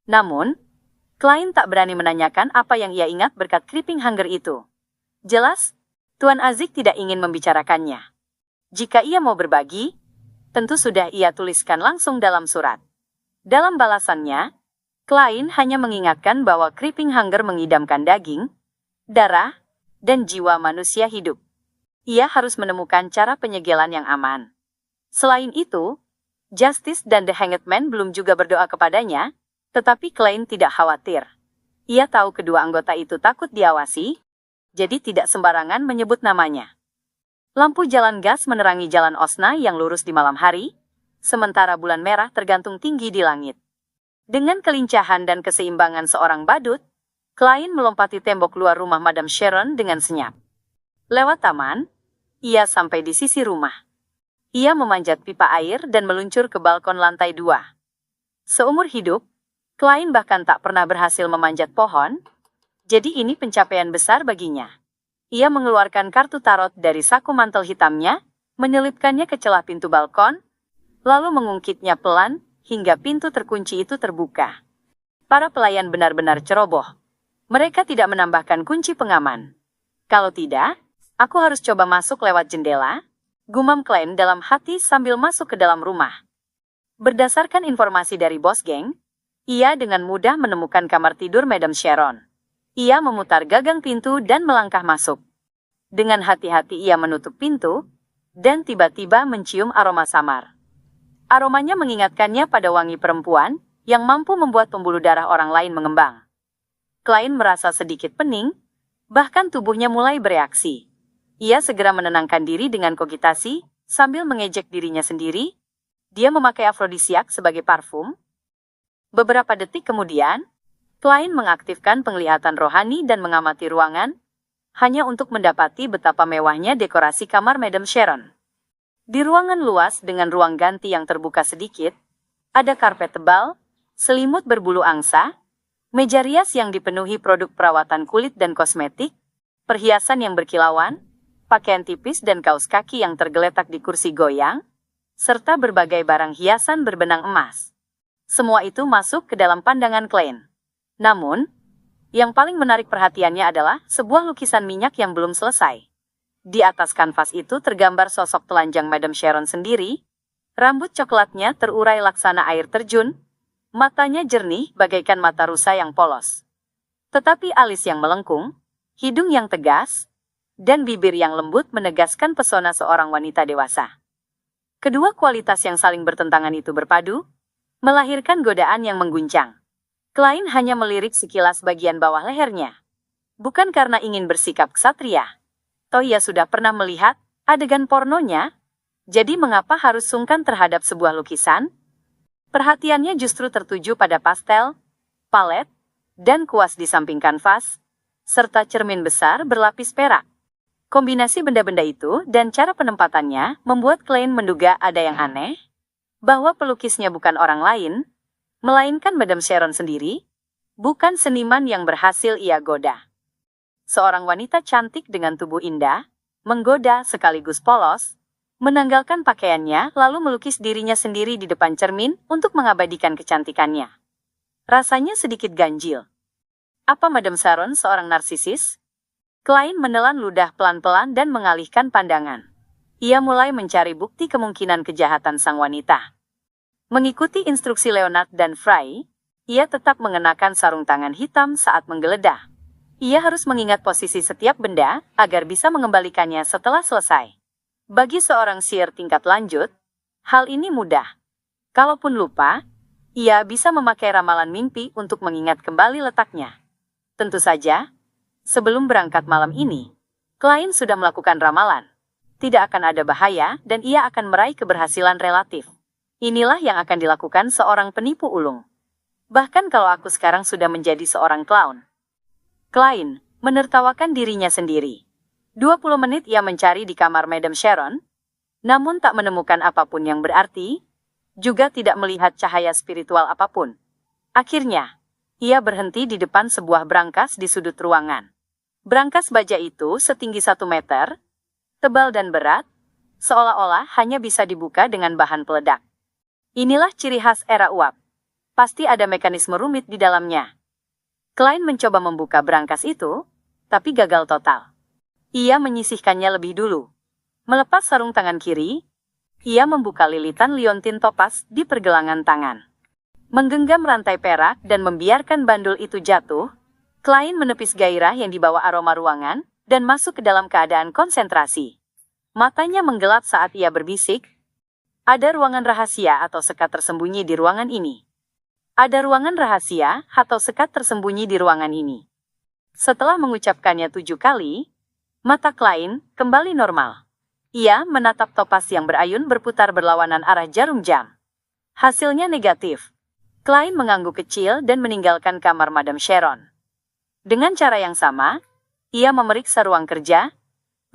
Namun, Klein tak berani menanyakan apa yang ia ingat berkat creeping hunger itu. Jelas, Tuan Azik tidak ingin membicarakannya. Jika ia mau berbagi, tentu sudah ia tuliskan langsung dalam surat. Dalam balasannya, Klein hanya mengingatkan bahwa creeping hunger mengidamkan daging, darah, dan jiwa manusia hidup. Ia harus menemukan cara penyegelan yang aman. Selain itu, Justice dan The Hanged Man belum juga berdoa kepadanya, tetapi Klein tidak khawatir. Ia tahu kedua anggota itu takut diawasi, jadi tidak sembarangan menyebut namanya. Lampu jalan gas menerangi jalan Osna yang lurus di malam hari, sementara bulan merah tergantung tinggi di langit. Dengan kelincahan dan keseimbangan seorang badut, Klein melompati tembok luar rumah Madam Sharon dengan senyap. Lewat taman, ia sampai di sisi rumah. Ia memanjat pipa air dan meluncur ke balkon lantai 2. Seumur hidup, Klein bahkan tak pernah berhasil memanjat pohon, jadi ini pencapaian besar baginya. Ia mengeluarkan kartu tarot dari saku mantel hitamnya, menyelipkannya ke celah pintu balkon, lalu mengungkitnya pelan, hingga pintu terkunci itu terbuka. Para pelayan benar-benar ceroboh. Mereka tidak menambahkan kunci pengaman. Kalau tidak, aku harus coba masuk lewat jendela, gumam Klein dalam hati sambil masuk ke dalam rumah. Berdasarkan informasi dari bos geng, ia dengan mudah menemukan kamar tidur Madam Sharon. Ia memutar gagang pintu dan melangkah masuk. Dengan hati-hati ia menutup pintu, dan tiba-tiba mencium aroma samar. Aromanya mengingatkannya pada wangi perempuan, yang mampu membuat pembuluh darah orang lain mengembang. Klein merasa sedikit pening, bahkan tubuhnya mulai bereaksi. Ia segera menenangkan diri dengan kogitasi, sambil mengejek dirinya sendiri. Dia memakai afrodisiak sebagai parfum. Beberapa detik kemudian, Klein mengaktifkan penglihatan rohani dan mengamati ruangan, hanya untuk mendapati betapa mewahnya dekorasi kamar Madam Sharon. Di ruangan luas dengan ruang ganti yang terbuka sedikit, ada karpet tebal, selimut berbulu angsa, meja rias yang dipenuhi produk perawatan kulit dan kosmetik, perhiasan yang berkilauan, pakaian tipis dan kaos kaki yang tergeletak di kursi goyang, serta berbagai barang hiasan berbenang emas. Semua itu masuk ke dalam pandangan Klein. Namun, yang paling menarik perhatiannya adalah sebuah lukisan minyak yang belum selesai. Di atas kanvas itu tergambar sosok telanjang Madam Sharon sendiri. Rambut coklatnya terurai laksana air terjun, matanya jernih bagaikan mata rusa yang polos. Tetapi alis yang melengkung, hidung yang tegas, dan bibir yang lembut menegaskan pesona seorang wanita dewasa. Kedua kualitas yang saling bertentangan itu berpadu, melahirkan godaan yang mengguncang. Klein hanya melirik sekilas bagian bawah lehernya. Bukan karena ingin bersikap ksatria. Toh ia sudah pernah melihat adegan pornonya, jadi mengapa harus sungkan terhadap sebuah lukisan? Perhatiannya justru tertuju pada pastel, palet, dan kuas di samping kanvas, serta cermin besar berlapis perak. Kombinasi benda-benda itu dan cara penempatannya membuat Klein menduga ada yang aneh, bahwa pelukisnya bukan orang lain, melainkan Madam Sharon sendiri, bukan seniman yang berhasil ia goda. Seorang wanita cantik dengan tubuh indah, menggoda sekaligus polos, menanggalkan pakaiannya lalu melukis dirinya sendiri di depan cermin untuk mengabadikan kecantikannya. Rasanya sedikit ganjil. Apa Madam Sharon seorang narsisis? Klein menelan ludah pelan-pelan dan mengalihkan pandangan. Ia mulai mencari bukti kemungkinan kejahatan sang wanita. Mengikuti instruksi Leonard dan Fry, ia tetap mengenakan sarung tangan hitam saat menggeledah. Ia harus mengingat posisi setiap benda agar bisa mengembalikannya setelah selesai. Bagi seorang seer tingkat lanjut, hal ini mudah. Kalaupun lupa, ia bisa memakai ramalan mimpi untuk mengingat kembali letaknya. Tentu saja, sebelum berangkat malam ini, Klein sudah melakukan ramalan. Tidak akan ada bahaya dan ia akan meraih keberhasilan relatif. Inilah yang akan dilakukan seorang penipu ulung. Bahkan kalau aku sekarang sudah menjadi seorang clown. Klein menertawakan dirinya sendiri. 20 menit ia mencari di kamar Madam Sharon, namun tak menemukan apapun yang berarti, juga tidak melihat cahaya spiritual apapun. Akhirnya, ia berhenti di depan sebuah brankas di sudut ruangan. Brankas baja itu setinggi 1 meter, tebal dan berat, seolah-olah hanya bisa dibuka dengan bahan peledak. Inilah ciri khas era uap. Pasti ada mekanisme rumit di dalamnya. Klein mencoba membuka brankas itu, tapi gagal total. Ia menyisihkannya lebih dulu. Melepas sarung tangan kiri, ia membuka lilitan liontin topas di pergelangan tangan. Menggenggam rantai perak dan membiarkan bandul itu jatuh, Klein menepis gairah yang dibawa aroma ruangan dan masuk ke dalam keadaan konsentrasi. Matanya menggelap saat ia berbisik, ada ruangan rahasia atau sekat tersembunyi di ruangan ini. Ada ruangan rahasia atau sekat tersembunyi di ruangan ini. Setelah mengucapkannya 7 kali, mata Klein kembali normal. Ia menatap topas yang berayun berputar berlawanan arah jarum jam. Hasilnya negatif. Klein mengangguk kecil dan meninggalkan kamar Madam Sharon. Dengan cara yang sama, ia memeriksa ruang kerja,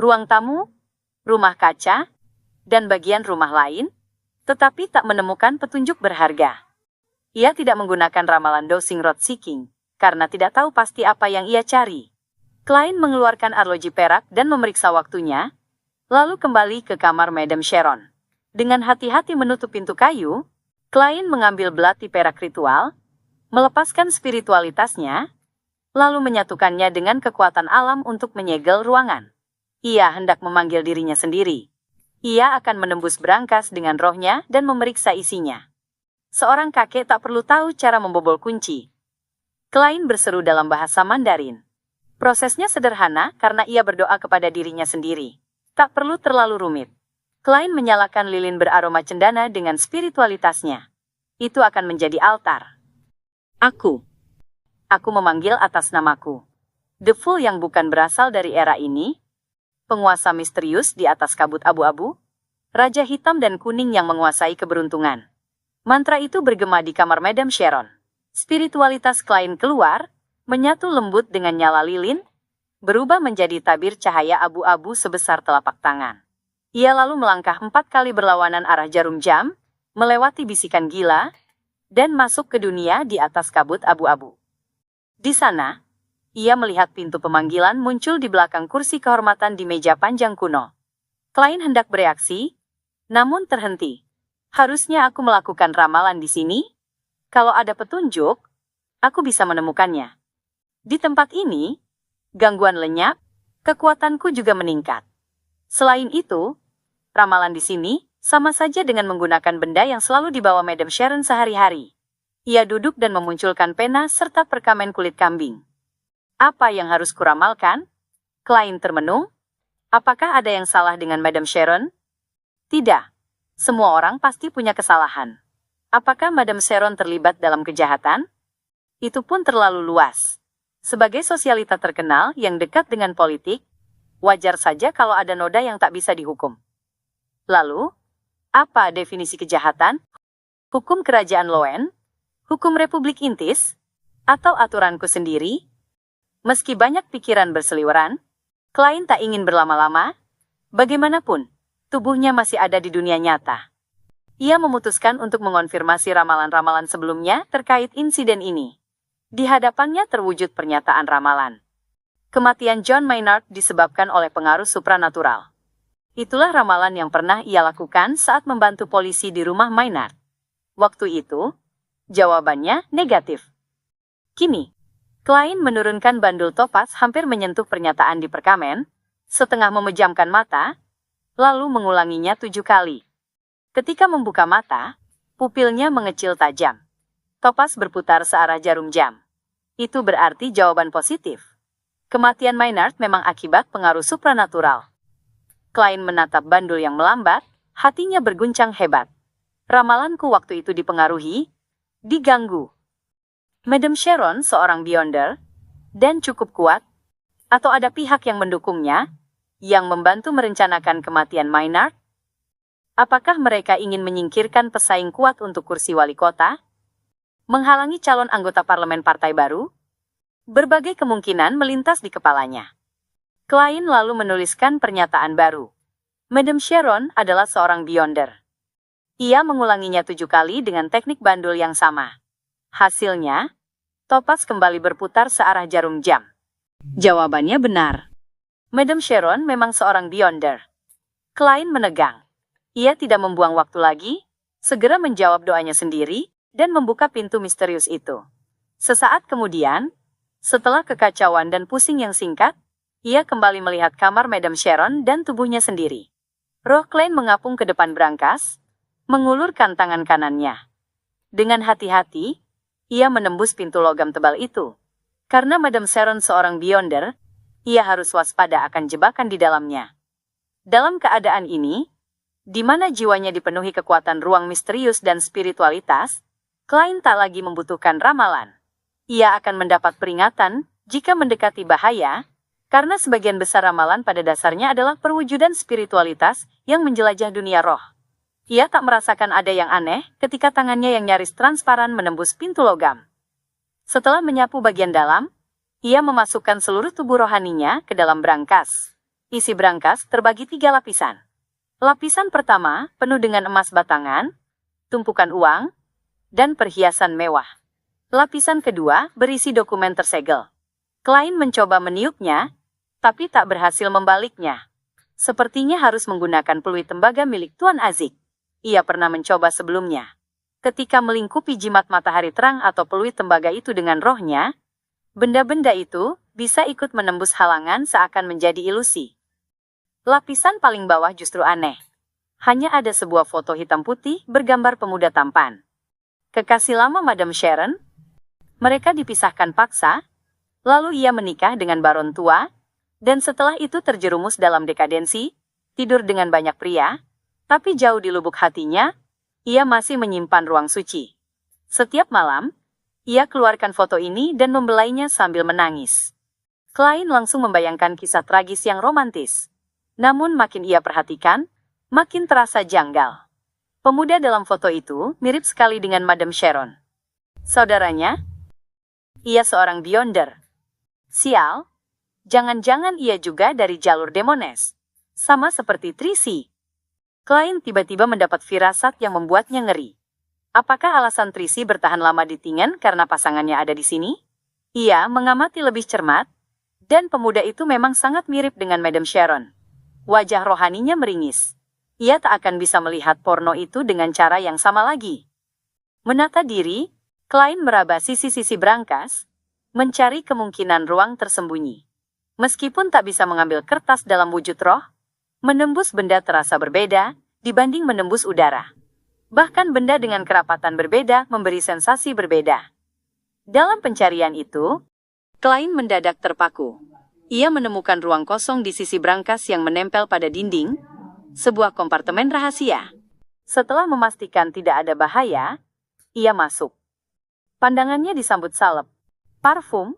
ruang tamu, rumah kaca, dan bagian rumah lain, tetapi tak menemukan petunjuk berharga. Ia tidak menggunakan ramalan dowsing rod seeking, karena tidak tahu pasti apa yang ia cari. Klein mengeluarkan arloji perak dan memeriksa waktunya, lalu kembali ke kamar Madam Sharon. Dengan hati-hati menutup pintu kayu, Klein mengambil belati perak ritual, melepaskan spiritualitasnya, lalu menyatukannya dengan kekuatan alam untuk menyegel ruangan. Ia hendak memanggil dirinya sendiri. Ia akan menembus brankas dengan rohnya dan memeriksa isinya. Seorang kakek tak perlu tahu cara membobol kunci. Klein berseru dalam bahasa Mandarin. Prosesnya sederhana karena ia berdoa kepada dirinya sendiri. Tak perlu terlalu rumit. Klein menyalakan lilin beraroma cendana dengan spiritualitasnya. Itu akan menjadi altar. Aku memanggil atas namaku. The Fool yang bukan berasal dari era ini. Penguasa misterius di atas kabut abu-abu. Raja hitam dan kuning yang menguasai keberuntungan. Mantra itu bergema di kamar Madam Sharon. Spiritualitas Klein keluar, menyatu lembut dengan nyala lilin, berubah menjadi tabir cahaya abu-abu sebesar telapak tangan. Ia lalu melangkah 4 kali berlawanan arah jarum jam, melewati bisikan gila, dan masuk ke dunia di atas kabut abu-abu. Di sana, ia melihat pintu pemanggilan muncul di belakang kursi kehormatan di meja panjang kuno. Klein hendak bereaksi, namun terhenti. Harusnya aku melakukan ramalan di sini? Kalau ada petunjuk, aku bisa menemukannya. Di tempat ini, gangguan lenyap, kekuatanku juga meningkat. Selain itu, ramalan di sini sama saja dengan menggunakan benda yang selalu dibawa Madam Sharon sehari-hari. Ia duduk dan memunculkan pena serta perkamen kulit kambing. Apa yang harus kuramalkan? Klein termenung. Apakah ada yang salah dengan Madam Sharon? Tidak. Semua orang pasti punya kesalahan. Apakah Madam Sharon terlibat dalam kejahatan? Itu pun terlalu luas. Sebagai sosialita terkenal yang dekat dengan politik, wajar saja kalau ada noda yang tak bisa dihukum. Lalu, apa definisi kejahatan? Hukum kerajaan Loen? Hukum Republik Intis? Atau aturanku sendiri? Meski banyak pikiran berseliweran, Klein tak ingin berlama-lama. Bagaimanapun, tubuhnya masih ada di dunia nyata. Ia memutuskan untuk mengonfirmasi ramalan-ramalan sebelumnya terkait insiden ini. Di hadapannya terwujud pernyataan ramalan. Kematian John Maynard disebabkan oleh pengaruh supranatural. Itulah ramalan yang pernah ia lakukan saat membantu polisi di rumah Maynard. Waktu itu, jawabannya negatif. Kini, Klein menurunkan bandul topas hampir menyentuh pernyataan di perkamen, setengah memejamkan mata, lalu mengulanginya 7 kali. Ketika membuka mata, pupilnya mengecil tajam. Topas berputar searah jarum jam. Itu berarti jawaban positif. Kematian Maynard memang akibat pengaruh supranatural. Klein menatap bandul yang melambat, hatinya berguncang hebat. Ramalanku waktu itu dipengaruhi, diganggu. Madam Sharon seorang Beyonder, dan cukup kuat, atau ada pihak yang mendukungnya, yang membantu merencanakan kematian Maynard? Apakah mereka ingin menyingkirkan pesaing kuat untuk kursi wali kota? Menghalangi calon anggota parlemen partai baru? Berbagai kemungkinan melintas di kepalanya. Klein lalu menuliskan pernyataan baru. Madam Sharon adalah seorang Beyonder. Ia mengulanginya 7 kali dengan teknik bandul yang sama. Hasilnya, topas kembali berputar searah jarum jam. Jawabannya benar. Madam Sharon memang seorang Beyonder. Klein menegang. Ia tidak membuang waktu lagi, segera menjawab doanya sendiri, dan membuka pintu misterius itu. Sesaat kemudian, setelah kekacauan dan pusing yang singkat, ia kembali melihat kamar Madam Sharon dan tubuhnya sendiri. Roh Klein mengapung ke depan brankas, mengulurkan tangan kanannya. Dengan hati-hati, ia menembus pintu logam tebal itu. Karena Madam Sharon seorang Beyonder, ia harus waspada akan jebakan di dalamnya. Dalam keadaan ini, di mana jiwanya dipenuhi kekuatan ruang misterius dan spiritualitas, Klein tak lagi membutuhkan ramalan. Ia akan mendapat peringatan jika mendekati bahaya, karena sebagian besar ramalan pada dasarnya adalah perwujudan spiritualitas yang menjelajah dunia roh. Ia tak merasakan ada yang aneh ketika tangannya yang nyaris transparan menembus pintu logam. Setelah menyapu bagian dalam, ia memasukkan seluruh tubuh rohaninya ke dalam brankas. Isi brankas terbagi 3 lapisan. Lapisan pertama penuh dengan emas batangan, tumpukan uang, dan perhiasan mewah. Lapisan kedua berisi dokumen tersegel. Klein mencoba meniupnya, tapi tak berhasil membaliknya. Sepertinya harus menggunakan peluit tembaga milik Tuan Azik. Ia pernah mencoba sebelumnya. Ketika melingkupi jimat matahari terang atau peluit tembaga itu dengan rohnya, benda-benda itu bisa ikut menembus halangan seakan menjadi ilusi. Lapisan paling bawah justru aneh. Hanya ada sebuah foto hitam putih bergambar pemuda tampan. Kekasih lama Madam Sharon. Mereka dipisahkan paksa, lalu ia menikah dengan baron tua, dan setelah itu terjerumus dalam dekadensi, tidur dengan banyak pria, tapi jauh di lubuk hatinya, ia masih menyimpan ruang suci. Setiap malam, ia keluarkan foto ini dan membelainya sambil menangis. Klein langsung membayangkan kisah tragis yang romantis. Namun makin ia perhatikan, Makin terasa janggal. Pemuda dalam foto itu mirip sekali dengan Madam Sharon. Saudaranya? Ia seorang Beyonder. Sial, jangan-jangan ia juga dari jalur Demones. Sama seperti Tracy. Klein tiba-tiba mendapat firasat yang membuatnya ngeri. Apakah alasan Tracy bertahan lama di Tingen karena pasangannya ada di sini? Ia mengamati lebih cermat, dan pemuda itu memang sangat mirip dengan Madam Sharon. Wajah rohaninya meringis. Ia tak akan bisa melihat porno itu dengan cara yang sama lagi. Menata diri, Klein meraba sisi-sisi berangkas, mencari kemungkinan ruang tersembunyi. Meskipun tak bisa mengambil kertas dalam wujud roh, menembus benda terasa berbeda dibanding menembus udara. Bahkan benda dengan kerapatan berbeda memberi sensasi berbeda. Dalam pencarian itu, Klein mendadak terpaku. Ia menemukan ruang kosong di sisi brankas yang menempel pada dinding, sebuah kompartemen rahasia. Setelah memastikan tidak ada bahaya, ia masuk. Pandangannya disambut salep, parfum,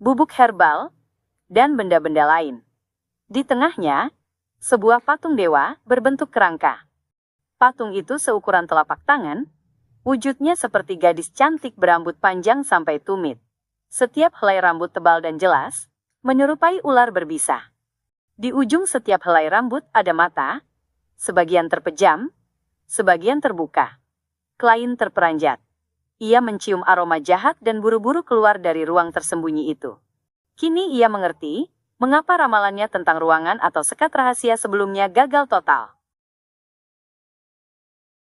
bubuk herbal, dan benda-benda lain. Di tengahnya, sebuah patung dewa berbentuk kerangka. Patung itu seukuran telapak tangan, wujudnya seperti gadis cantik berambut panjang sampai tumit. Setiap helai rambut tebal dan jelas, menyerupai ular berbisa. Di ujung setiap helai rambut ada mata, sebagian terpejam, sebagian terbuka. Klein terperanjat. Ia mencium aroma jahat dan buru-buru keluar dari ruang tersembunyi itu. Kini ia mengerti, mengapa ramalannya tentang ruangan atau sekat rahasia sebelumnya gagal total.